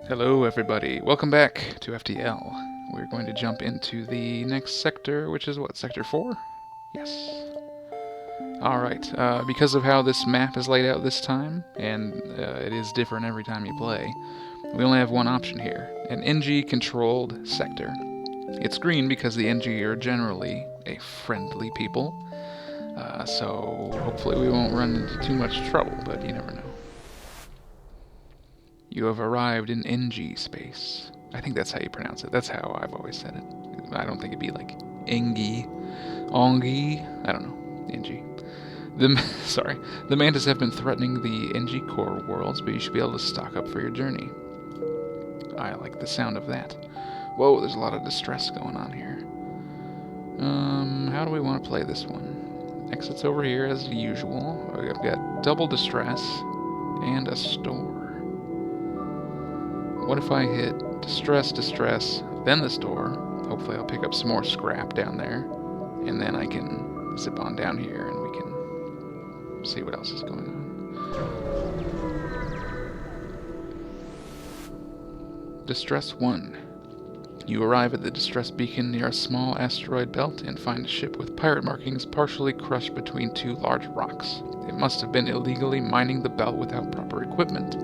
Hello everybody, welcome back to FTL. We're going to jump into the next sector, which is what, Sector 4? Yes. Alright, because of how this map is laid out this time, and it is different every time you play, we only have one option here, an NG-controlled sector. It's green because the NG are generally a friendly people, so hopefully we won't run into too much trouble, but you never know. You have arrived in NG space. I think that's how you pronounce it. That's how I've always said it. I don't think it'd be like Engi, Ongi. I don't know. NG. Sorry. The mantis have been threatening the NG core worlds, but you should be able to stock up for your journey. I like the sound of that. Whoa, there's a lot of distress going on here. How do we want to play this one? Exits over here as usual. I've got double distress and a store. What if I hit distress, distress, then the store? Hopefully I'll pick up some more scrap down there, and then I can zip on down here and we can see what else is going on. Distress 1. You arrive at the distress beacon near a small asteroid belt and find a ship with pirate markings partially crushed between two large rocks. It must have been illegally mining the belt without proper equipment.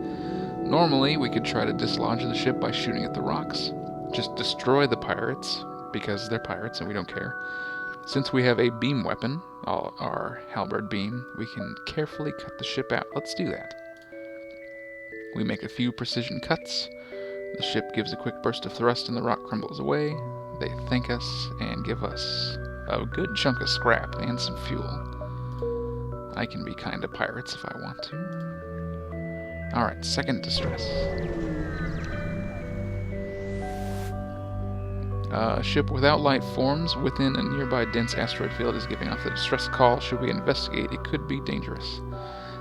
Normally, we could try to dislodge the ship by shooting at the rocks. Just destroy the pirates, because they're pirates and we don't care. Since we have a beam weapon, our halberd beam, we can carefully cut the ship out. Let's do that. We make a few precision cuts. The ship gives a quick burst of thrust and the rock crumbles away. They thank us and give us a good chunk of scrap and some fuel. I can be kind to pirates if I want to. Alright, second distress. A ship without light forms within a nearby dense asteroid field is giving off the distress call. Should we investigate, it could be dangerous.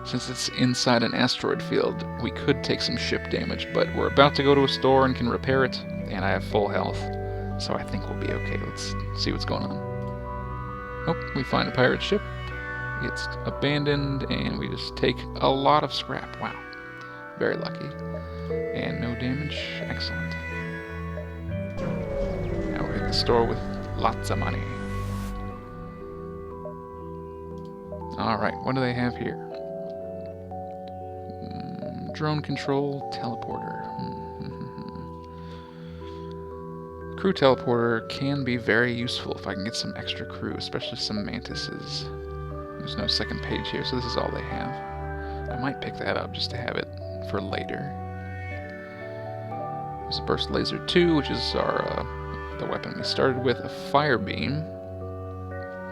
Since it's inside an asteroid field, we could take some ship damage, but we're about to go to a store and can repair it, and I have full health, so I think we'll be okay. Let's see what's going on. Oh, we find a pirate ship. It's abandoned, and we just take a lot of scrap. Wow. Very lucky. And no damage. Excellent. Now we're at the store with lots of money. Alright, what do they have here? Drone control, teleporter. Crew teleporter can be very useful if I can get some extra crew, especially some mantises. There's no second page here, so this is all they have. I might pick that up just to have it for later. There's a burst laser 2, which is our the weapon we started with, a fire beam.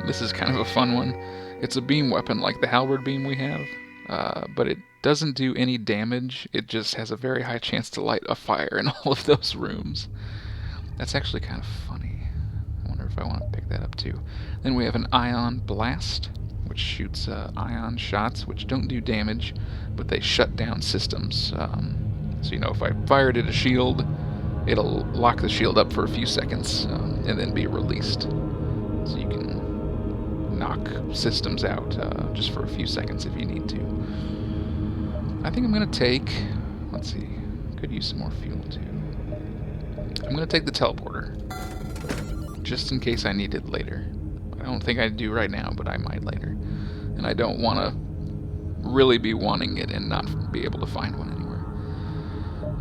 This is kind of a fun one. It's a beam weapon like the halberd beam we have, but it doesn't do any damage. It just has a very high chance to light a fire in all of those rooms. That's actually kind of funny. I wonder if I want to pick that up too. Then we have an ion blast, which shoots ion shots, which don't do damage, but they shut down systems. So, you know, if I fired at a shield, it'll lock the shield up for a few seconds and then be released. So you can knock systems out just for a few seconds if you need to. I think I'm going to take, let's see, could use some more fuel too. I'm going to take the teleporter, just in case I need it later. I don't think I do right now, but I might later. And I don't want to really be wanting it and not be able to find one anywhere.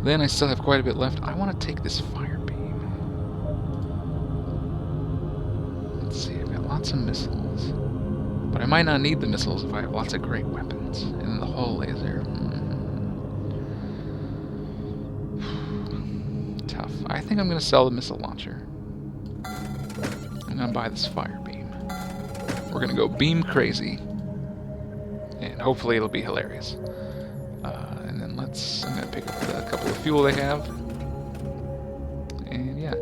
Then I still have quite a bit left. I want to take this fire beam. Let's see, I've got lots of missiles. But I might not need the missiles if I have lots of great weapons. And then the hull laser. Tough. I think I'm going to sell the missile launcher. I'm going to buy this fire beam. We're going to go beam crazy. And hopefully it'll be hilarious. And then I'm going to pick up a couple of fuel they have. And yeah.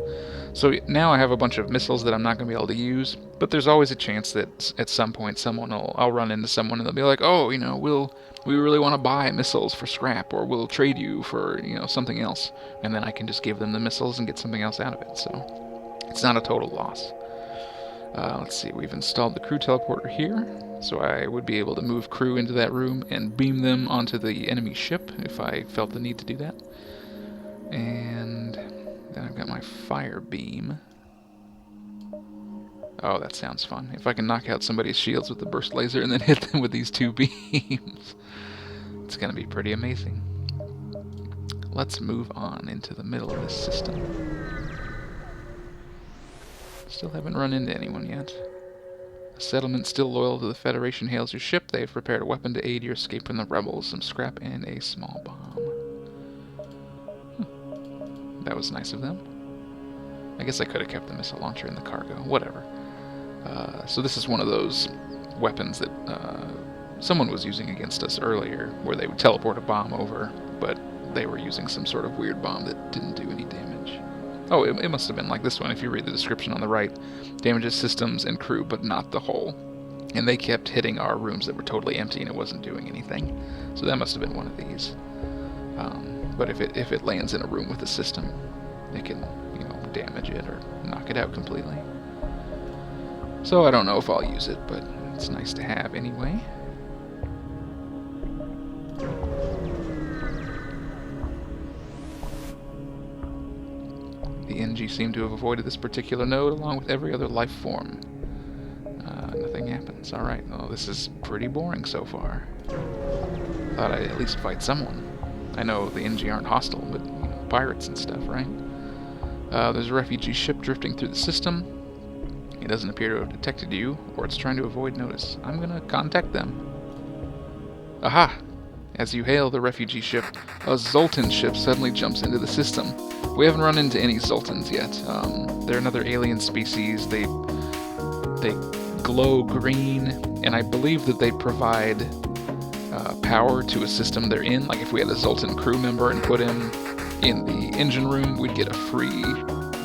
So now I have a bunch of missiles that I'm not going to be able to use. But there's always a chance that at some point I'll run into someone and they'll be like, oh, you know, we really want to buy missiles for scrap, or we'll trade you for, you know, something else. And then I can just give them the missiles and get something else out of it. So it's not a total loss. Let's see, we've installed the crew teleporter here, so I would be able to move crew into that room and beam them onto the enemy ship if I felt the need to do that. And then I've got my fire beam. Oh, that sounds fun. If I can knock out somebody's shields with the burst laser and then hit them with these two beams, it's going to be pretty amazing. Let's move on into the middle of this system. Still haven't run into anyone yet. A settlement still loyal to the Federation hails your ship. They have prepared a weapon to aid your escape from the rebels. Some scrap and a small bomb. That was nice of them. I guess I could have kept the missile launcher in the cargo. Whatever. So this is one of those weapons that someone was using against us earlier, where they would teleport a bomb over, but they were using some sort of weird bomb that didn't do any damage. Oh, it must have been like this one. If you read the description on the right, damages systems and crew, but not the hull. And they kept hitting our rooms that were totally empty, and it wasn't doing anything. So that must have been one of these. But if it lands in a room with the system, it can, damage it or knock it out completely. So I don't know if I'll use it, but it's nice to have anyway. The NG seem to have avoided this particular node along with every other life form. Nothing happens. Alright, well, this is pretty boring so far. Thought I'd at least fight someone. I know the NG aren't hostile, but pirates and stuff, right? There's a refugee ship drifting through the system. It doesn't appear to have detected you, or it's trying to avoid notice. I'm gonna contact them. Aha! As you hail the refugee ship, a Zoltan ship suddenly jumps into the system. We haven't run into any Zoltans yet. They're another alien species. They glow green, and I believe that they provide power to a system they're in. Like if we had a Zoltan crew member and put him in the engine room, we'd get a free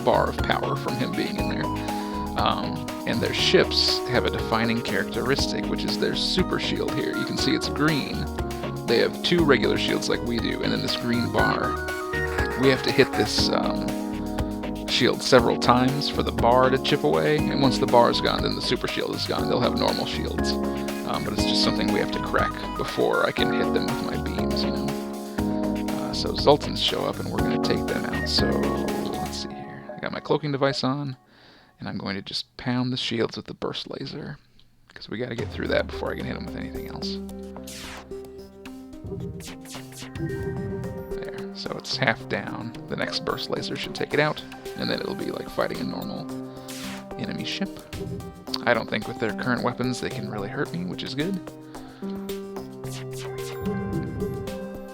bar of power from him being in there. And their ships have a defining characteristic, which is their super shield here. You can see it's green. They have two regular shields like we do, and then this green bar. We have to hit this shield several times for the bar to chip away, and once the bar is gone, then the super shield is gone. They'll have normal shields. But it's just something we have to crack before I can hit them with my beams, So Zoltans show up, and we're going to take them out. So, let's see here. I got my cloaking device on, and I'm going to just pound the shields with the burst laser, because we got to get through that before I can hit them with anything else. There. So it's half down. The next burst laser should take it out, and then it'll be like fighting a normal enemy ship. I don't think with their current weapons they can really hurt me, which is good.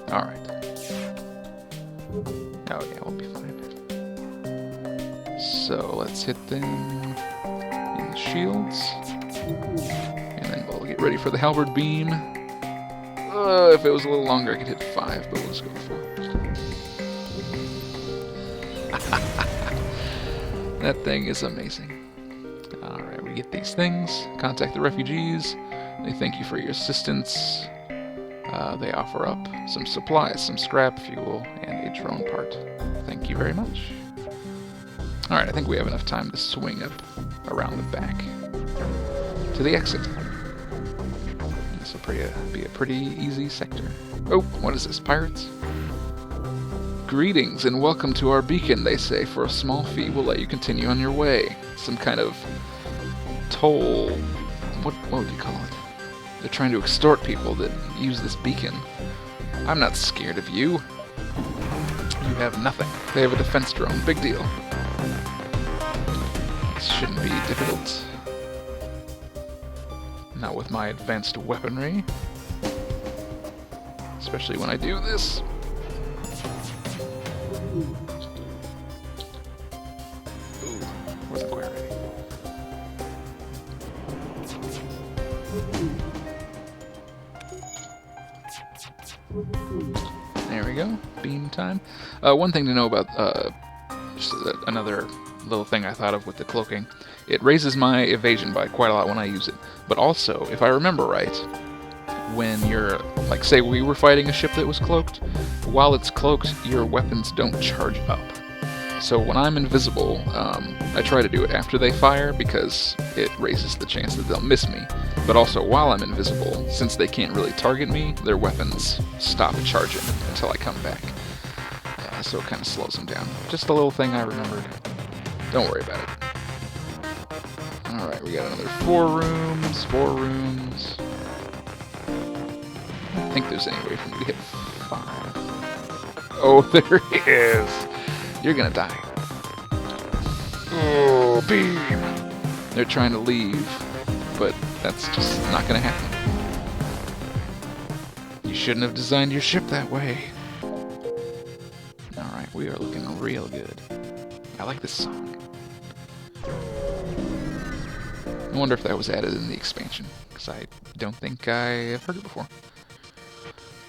Alright. Oh yeah, we'll be fine. So let's hit them in the shields. And then we'll get ready for the halberd beam. If it was a little longer I could hit 5, but we'll just go with 4. That thing is amazing. Alright, we get these things. Contact the refugees. They thank you for your assistance. They offer up some supplies, some scrap, fuel, and a drone part. Thank you very much. Alright, I think we have enough time to swing up around the back to the exit. This will be a pretty easy sector. Oh, what is this? Pirates? Greetings and welcome to our beacon, they say. For a small fee, we'll let you continue on your way. Some kind of toll. What would you call it? They're trying to extort people that use this beacon. I'm not scared of you. You have nothing. They have a defense drone. Big deal. This shouldn't be difficult. Not with my advanced weaponry. Especially when I do this. Ooh, wasn't quite ready. There we go. Beam time. One thing to know about just another little thing I thought of with the cloaking. It raises my evasion by quite a lot when I use it. But also, if I remember right, when you're, like, say we were fighting a ship that was cloaked, while it's cloaked, your weapons don't charge up. So when I'm invisible, I try to do it after they fire because it raises the chance that they'll miss me. But also while I'm invisible, since they can't really target me, their weapons stop charging until I come back. so it kind of slows him down. Just a little thing I remembered. Don't worry about it. Alright, we got another 4 rooms, 4 rooms. I don't think there's any way for me to hit 5. Oh, there he is! You're gonna die. Oh, beam! They're trying to leave, but that's just not gonna happen. You shouldn't have designed your ship that way. Alright, we are looking real good. I like this song. I wonder if that was added in the expansion, because I don't think I have heard it before.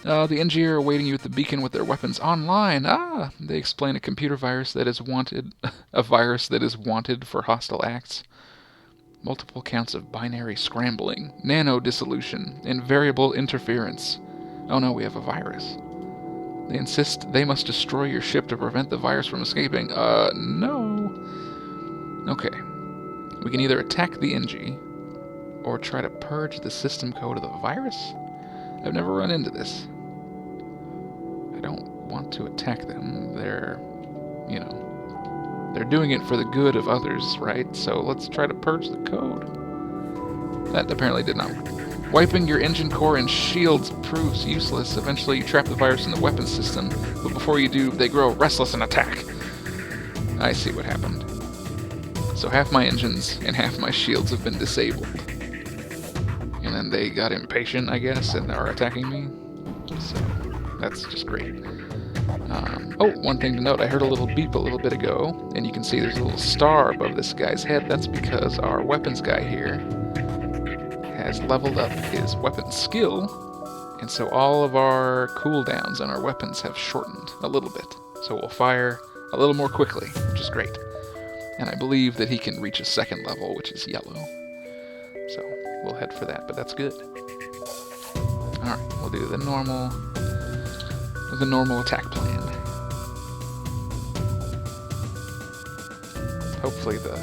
The NG are awaiting you at the beacon with their weapons online. Ah! They explain a computer virus that is wanted, a virus that is wanted for hostile acts. Multiple counts of binary scrambling, nano dissolution, and variable interference. Oh no, we have a virus. They insist they must destroy your ship to prevent the virus from escaping. No. Okay. We can either attack the NG, or try to purge the system code of the virus? I've never run into this. I don't want to attack them. They're, you know, they're doing it for the good of others, right? So let's try to purge the code. That apparently did not work. Wiping your engine core and shields proves useless. Eventually you trap the virus in the weapons system, but before you do, they grow restless and attack. I see what happened. So half my engines and half my shields have been disabled. And then they got impatient, I guess, and are attacking me. So that's just great. Oh, one thing to note, I heard a little beep a little bit ago, and you can see there's a little star above this guy's head. That's because our weapons guy here has leveled up his weapon skill, and so all of our cooldowns on our weapons have shortened a little bit. So we'll fire a little more quickly, which is great. And I believe that he can reach a 2nd level, which is yellow. So we'll head for that, but that's good. Alright, we'll do the normal attack plan. Hopefully the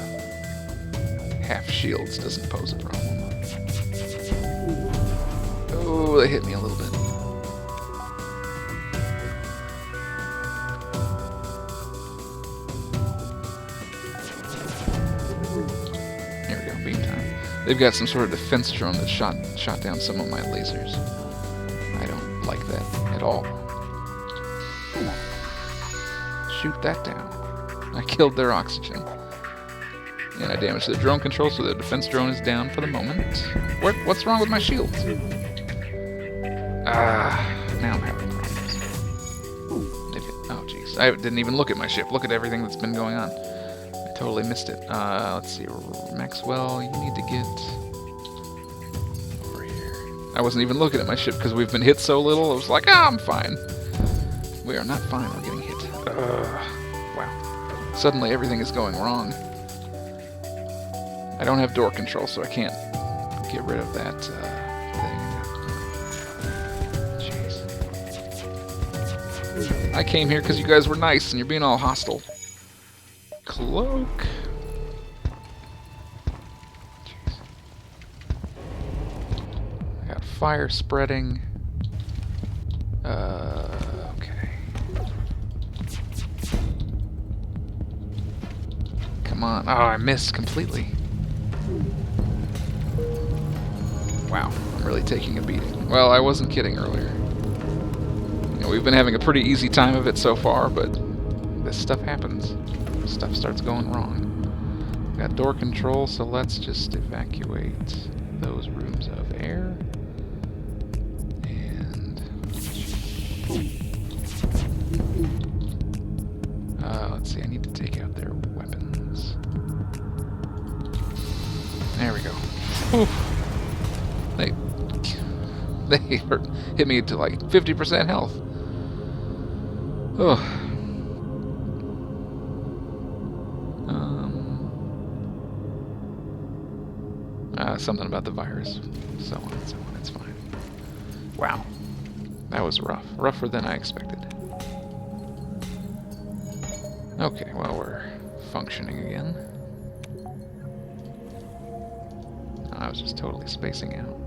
half shields doesn't pose a problem. Oh, they hit me a little bit. There we go, beam time. They've got some sort of defense drone that shot down some of my lasers. I don't like that at all. Shoot that down. I killed their oxygen. And I damaged the drone control, so the defense drone is down for the moment. What's wrong with my shields? Now I'm having problems. Oh, jeez. I didn't even look at my ship. Look at everything that's been going on. I totally missed it. Let's see. Maxwell, you need to get over here. I wasn't even looking at my ship because we've been hit so little. I was like, I'm fine. We are not fine. We're getting hit. Wow. Suddenly everything is going wrong. I don't have door control, so I can't get rid of that thing. Jeez. I came here because you guys were nice, and you're being all hostile. Cloak. Jeez. I got fire spreading. Okay. Come on. Oh, I missed completely. Wow, I'm really taking a beating. Well, I wasn't kidding earlier. You know, we've been having a pretty easy time of it so far, but this stuff happens. Stuff starts going wrong. Got door control, so let's just evacuate those rooms of air. And let's see, I need to take out their weapons. There we go. Oof. They hit me to like 50% health. Oh. Something about the virus. So on and so on. It's fine. Wow. That was rough. Rougher than I expected. Okay, well, we're functioning again. I was just totally spacing out.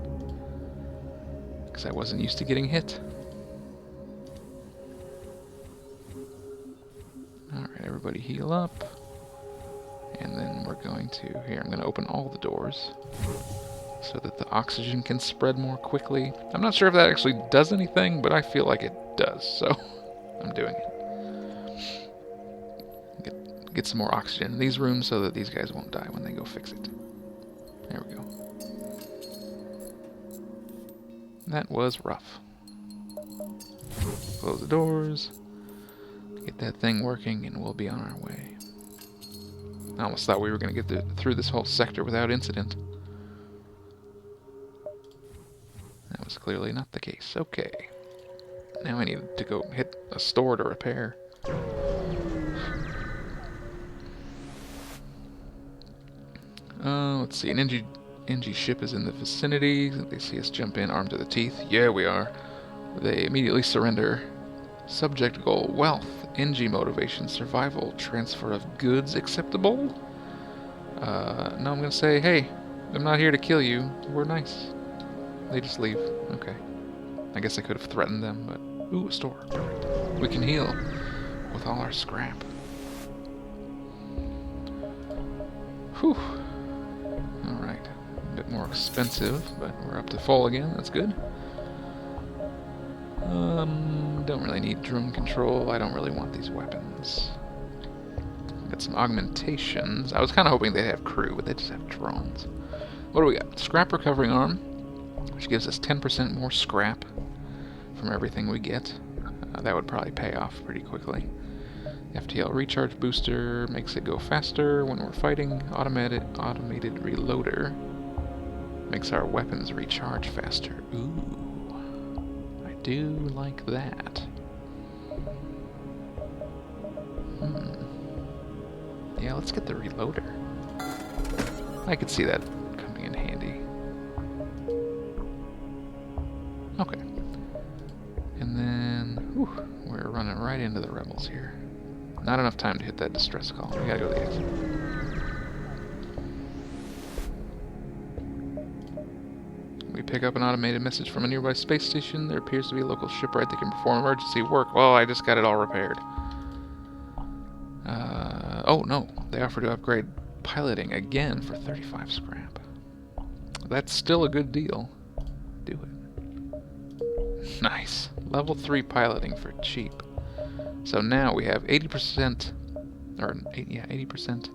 Because I wasn't used to getting hit. everybody heal up. And then we're going to, here, I'm going to open all the doors so that the oxygen can spread more quickly. I'm not sure if that actually does anything, but I feel like it does, so I'm doing it. Get some more oxygen in these rooms so that these guys won't die when they go fix it. There we go. That was rough. Close the doors, get that thing working, and we'll be on our way. I almost thought we were going to get through this whole sector without incident. That was clearly not the case. Okay. Now I need to go hit a store to repair. Let's see. An NG ship is in the vicinity. They see us jump in armed to the teeth. Yeah, we are. They immediately surrender. Subject goal: wealth. NG motivation: survival. Transfer of goods acceptable? No, I'm going to say, hey, I'm not here to kill you. We're nice. They just leave. Okay. I guess I could have threatened them, but... Ooh, a store. Perfect. We can heal with all our scrap. Whew. Alright. A bit more expensive, but we're up to full again. That's good. Don't really need drone control. I don't really want these weapons. Got some augmentations. I was kind of hoping they'd have crew, but they just have drones. What do we got? Scrap recovering arm, which gives us 10% more scrap from everything we get. That would probably pay off pretty quickly. FTL recharge booster makes it go faster when we're fighting. Automated reloader makes our weapons recharge faster. Ooh. Do like that. Yeah, let's get the reloader. I could see that coming in handy. Okay. And then, whew, we're running right into the rebels here. Not enough time to hit that distress call. We gotta go to the exit. We pick up an automated message from a nearby space station. There appears to be a local shipwright that can perform emergency work. Well, I just got it all repaired. Oh, no. They offer to upgrade piloting again for 35 scrap. That's still a good deal. Do it. Nice. Level 3 piloting for cheap. So now we have 80%, or 80%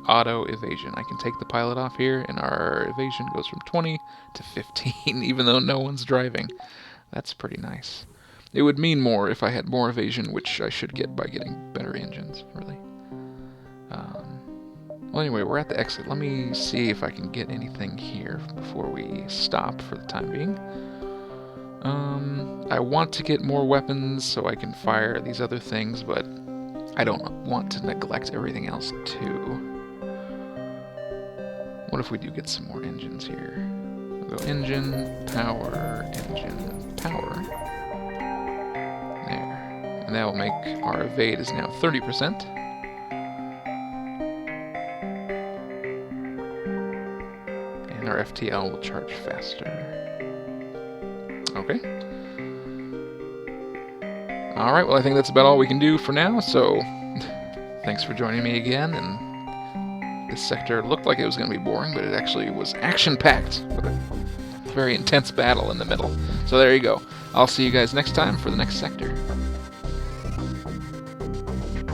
auto evasion. I can take the pilot off here, and our evasion goes from 20 to 15, even though no one's driving. That's pretty nice. It would mean more if I had more evasion, which I should get by getting better engines, really. Well, anyway, we're at the exit. Let me see if I can get anything here before we stop for the time being. I want to get more weapons so I can fire these other things, but I don't want to neglect everything else, too. What if we do get some more engines here? We'll go engine, power, there. And that will make our evade is now 30%. And our FTL will charge faster. Okay. Alright, well I think that's about all we can do for now, so thanks for joining me again, and this sector looked like it was going to be boring, but it actually was action-packed with a very intense battle in the middle. So there you go. I'll see you guys next time for the next sector.